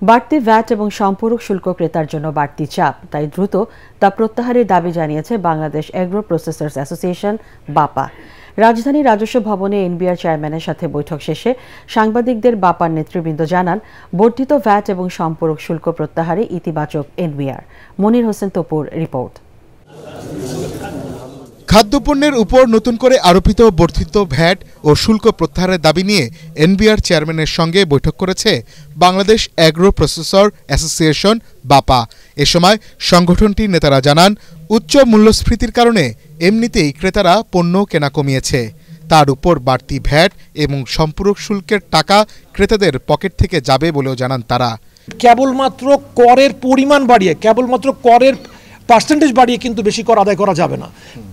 বাড়তি ভ্যাট এবং সম্পূরক শুল্ক ক্রেতার জন্য বাড়তি চাপ, তাই দ্রুত তা প্রত্যাহারের দাবি জানিয়েছে বাংলাদেশ এগ্রো প্রসেসর্স অ্যাসোসিয়েশন বাপা। রাজধানী রাজস্ব ভবনে এনবিআর চেয়ারম্যানের সাথে বৈঠক শেষে সাংবাদিকদের বাপার নেতৃবৃন্দ জানান, বর্ধিত ভ্যাট এবং সম্পূরক শুল্ক প্রত্যাহারে ইতিবাচক এনবিআর। মনির হোসেন তপুর রিপোর্ট। খাদ্যপণ্যের উপর নতুন করে আরোপিত বর্ধিত ভ্যাট ও শুল্ক প্রত্যাহারের দাবি নিয়ে এনবিআর চেয়ারম্যানের সঙ্গে বৈঠক করেছে বাংলাদেশ এগ্রো প্রসেসর অ্যাসোসিয়েশন বাপা। এ সময় সংগঠনটির নেতারা জানান, উচ্চ মূল্যস্ফীতির কারণে এমনিতেই ক্রেতারা পণ্য কেনা কমিয়েছে, তার উপর বাড়তি ভ্যাট এবং সম্পূরক শুল্কের টাকা ক্রেতাদের পকেট থেকে যাবে বলেও জানান তারা। কেবলমাত্র করের পরিমাণ বাড়িয়ে, কেবলমাত্র করের পার্সেন্টেজ বাড়িয়ে কিন্তু বেশি কর আদায় করা যাবে না।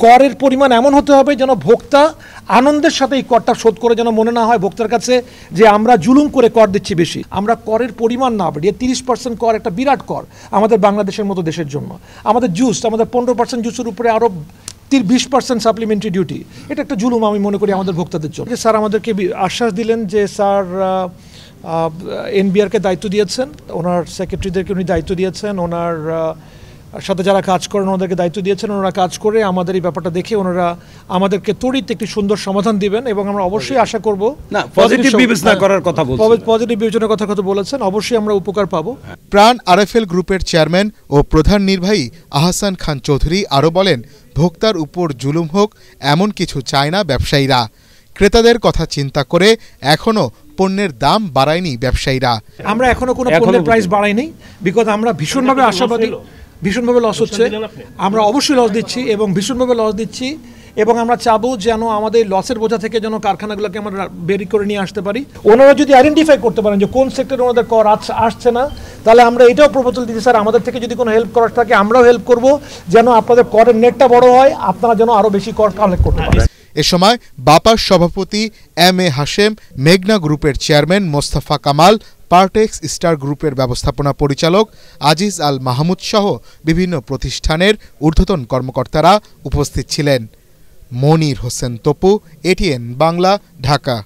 করের পরিমাণ এমন হতে হবে যেন ভোক্তা আনন্দের সাথে এই করটা শোধ করে, যেন মনে না হয় ভোক্তার কাছে যে আমরা জুলুম করে কর দিচ্ছি বেশি। আমরা করের পরিমাণ না বাড়িয়ে 30% কর একটা বিরাট কর আমাদের বাংলাদেশের মতো দেশের জন্য। আমাদের জুস, আমাদের 15% জুসের উপরে আরও 20% সাপ্লিমেন্টারি ডিউটি, এটা একটা জুলুম আমি মনে করি আমাদের ভোক্তাদের জন্য। স্যার আমাদেরকে আশ্বাস দিলেন যে স্যার এনবিআরকে দায়িত্ব দিয়েছেন, ওনার সেক্রেটারিদেরকে উনি দায়িত্ব দিয়েছেন, ওনার সাথে যারা কাজ করেন ওনাদেরকে দায়িত্ব দিয়েছেন, ওনারা কাজ করে আমাদের এই ব্যাপারটা দেখে ওনারা আমাদেরকে ত্বরিত একটি সুন্দর সমাধান দিবেন এবং আমরা অবশ্যই আশা করব পজিটিভ বিবেচনা করার কথা বলছেন, পজিটিভ বিবেচনার কথা বলেছেন, অবশ্যই আমরা উপকার পাবো। প্রাণ আরএফএল গ্রুপের চেয়ারম্যান ও প্রধান নির্বাহী আহসান খান চৌধুরী আরও বলেন, ভোক্তার উপর জুলুম হোক এমন কিছু চায় না ব্যবসায়ীরা। ক্রেতাদের কথা চিন্তা করে এখনো পণ্যের দাম বাড়ায়নি ব্যবসায়ীরা। আমরা এখনো কোনো পণ্যের প্রাইস বাড়াইনি, বিকজ আমরা ভীষণভাবে আশাবাদী। ভীষণভাবে লস হচ্ছে, আমরা অবশ্যই লস দিচ্ছি এবং ভীষণভাবে লস দিচ্ছি এবং আমরা চাবো যেন আমাদের লসের বোঝা থেকে যেন কারখানাগুলোকে আমরা বের করে নিয়ে আসতে পারি। ওনারা যদি আইডেন্টিফাই করতে পারেন যে কোন সেক্টরে ওনাদের কর আসছে না, তাহলে আমরা এটাও প্রপোজাল দিচ্ছি, স্যার আমাদের থেকে যদি কোনো হেল্প করার থাকে আমরাও হেল্প করব, যেন আপনাদের করের নেটটা বড় হয়, আপনারা যেন আরও বেশি কর কালেক্ট করতে পারেন। এ সময় বাপার সভাপতি এম এ হাশেম, মেঘনা গ্রুপের চেয়ারম্যান মোস্তফা কামাল, পার্টেক্স স্টার গ্রুপের ব্যবস্থাপনা পরিচালক আজিজ আল মাহমুদ সহ বিভিন্ন প্রতিষ্ঠানের ঊর্ধ্বতন কর্মকর্তারা উপস্থিত ছিলেন। মনির হোসেন তপু, এটিএন বাংলা, ঢাকা।